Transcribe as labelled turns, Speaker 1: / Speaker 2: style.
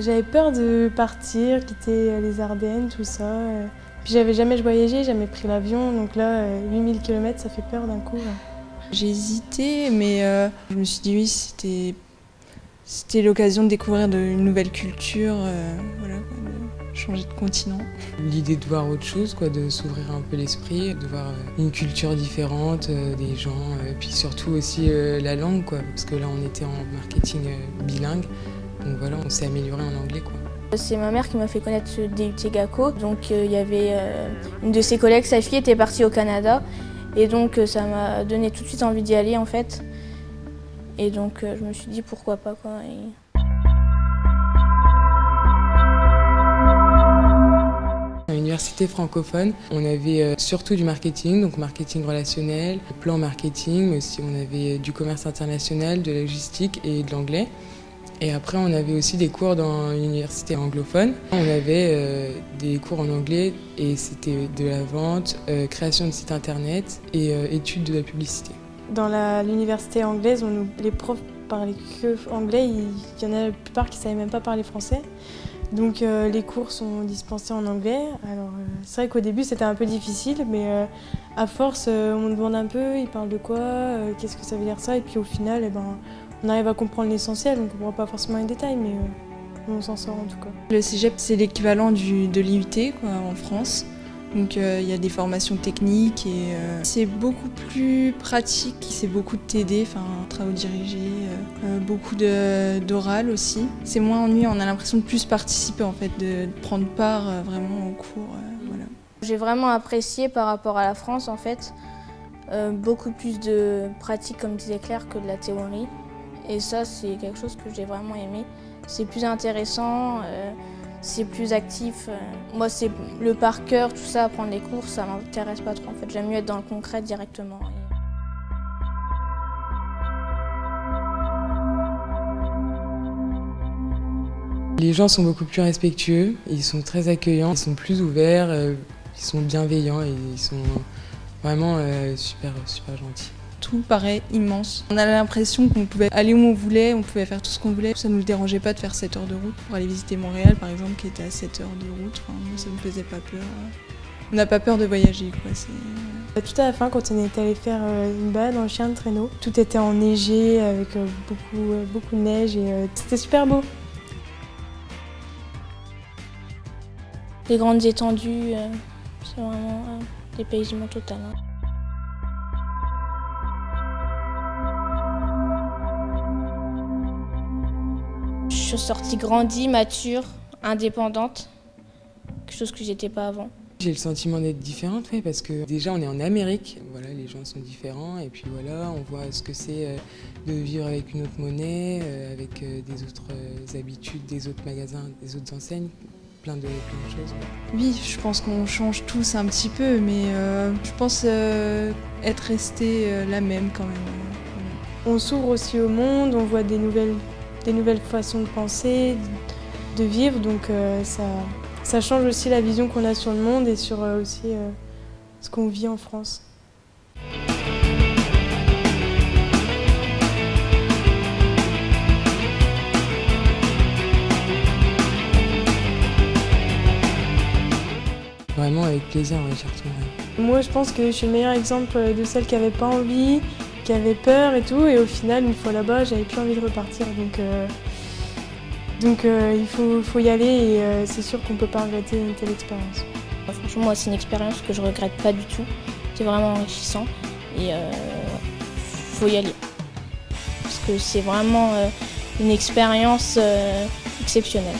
Speaker 1: J'avais peur de partir, quitter les Ardennes, tout ça. Puis j'avais jamais voyagé, jamais pris l'avion, donc là, 8000 km, ça fait peur d'un coup.
Speaker 2: J'ai hésité, mais je me suis dit oui, c'était l'occasion de découvrir une nouvelle culture, voilà, de changer de continent.
Speaker 3: L'idée de voir autre chose, de s'ouvrir un peu l'esprit, de voir une culture différente, des gens, puis surtout aussi la langue, parce que là on était en marketing bilingue, donc voilà, on s'est amélioré en anglais.
Speaker 4: C'est ma mère qui m'a fait connaître ce DUT GACO, donc il y avait une de ses collègues, sa fille était partie au Canada, et donc ça m'a donné tout de suite envie d'y aller en fait. Et donc je me suis dit pourquoi pas
Speaker 3: À l'université francophone, on avait surtout du marketing, donc marketing relationnel, plan marketing, mais aussi on avait du commerce international, de la logistique et de l'anglais. Et après on avait aussi des cours dans l'université anglophone. On avait des cours en anglais et c'était de la vente, création de sites internet et études de la publicité.
Speaker 1: Dans l'université anglaise, les profs parlaient que anglais, il y en a la plupart qui ne savaient même pas parler français. Donc les cours sont dispensés en anglais. Alors c'est vrai qu'au début c'était un peu difficile, mais à force on demande un peu, ils parlent de quoi, qu'est-ce que ça veut dire ça, et puis au final on arrive à comprendre l'essentiel, on ne comprend pas forcément les détails, mais on s'en sort en tout cas.
Speaker 2: Le cégep c'est l'équivalent de l'IUT en France. Donc il y a des formations techniques et c'est beaucoup plus pratique, c'est beaucoup de TD, travaux dirigés, beaucoup d'oral aussi. C'est moins ennuyeux, on a l'impression de plus participer en fait, de prendre part vraiment au cours. Voilà.
Speaker 4: J'ai vraiment apprécié par rapport à la France en fait, beaucoup plus de pratique comme disait Claire que de la théorie. Et ça c'est quelque chose que j'ai vraiment aimé. C'est plus intéressant. C'est plus actif. Moi, c'est le par cœur, tout ça, apprendre les cours, ça m'intéresse pas trop. En fait, j'aime mieux être dans le concret directement.
Speaker 3: Les gens sont beaucoup plus respectueux, ils sont très accueillants, ils sont plus ouverts, ils sont bienveillants et ils sont vraiment super gentils.
Speaker 2: Tout paraît immense. On a l'impression qu'on pouvait aller où on voulait, on pouvait faire tout ce qu'on voulait. Ça ne nous dérangeait pas de faire 7 heures de route pour aller visiter Montréal, par exemple, qui était à 7 heures de route. Moi, ça ne me faisait pas peur. On n'a pas peur de voyager.
Speaker 1: Tout à la fin, quand on est allé faire une balade en chien de traîneau, tout était enneigé avec beaucoup de neige et c'était super beau.
Speaker 4: Les grandes étendues, c'est vraiment dépaysement total. Je suis sortie grandie, mature, indépendante, quelque chose que j'étais pas avant.
Speaker 3: J'ai le sentiment d'être différente, parce que déjà on est en Amérique, voilà, les gens sont différents et puis voilà, on voit ce que c'est de vivre avec une autre monnaie, avec des autres habitudes, des autres magasins, des autres enseignes, plein de choses.
Speaker 2: Oui, je pense qu'on change tous un petit peu, mais je pense être restée la même quand même.
Speaker 1: On s'ouvre aussi au monde, on voit des nouvelles façons de penser, de vivre, donc ça change aussi la vision qu'on a sur le monde et sur aussi ce qu'on vit en France.
Speaker 3: Vraiment avec plaisir, j'y retournerai.
Speaker 1: Moi je pense que je suis le meilleur exemple de celle qui n'avait pas envie, qui avait peur et tout, et au final une fois là-bas j'avais plus envie de repartir, donc il faut y aller et c'est sûr qu'on ne peut pas regretter une telle expérience.
Speaker 4: Franchement moi c'est une expérience que je regrette pas du tout, c'est vraiment enrichissant et faut y aller parce que c'est vraiment une expérience exceptionnelle.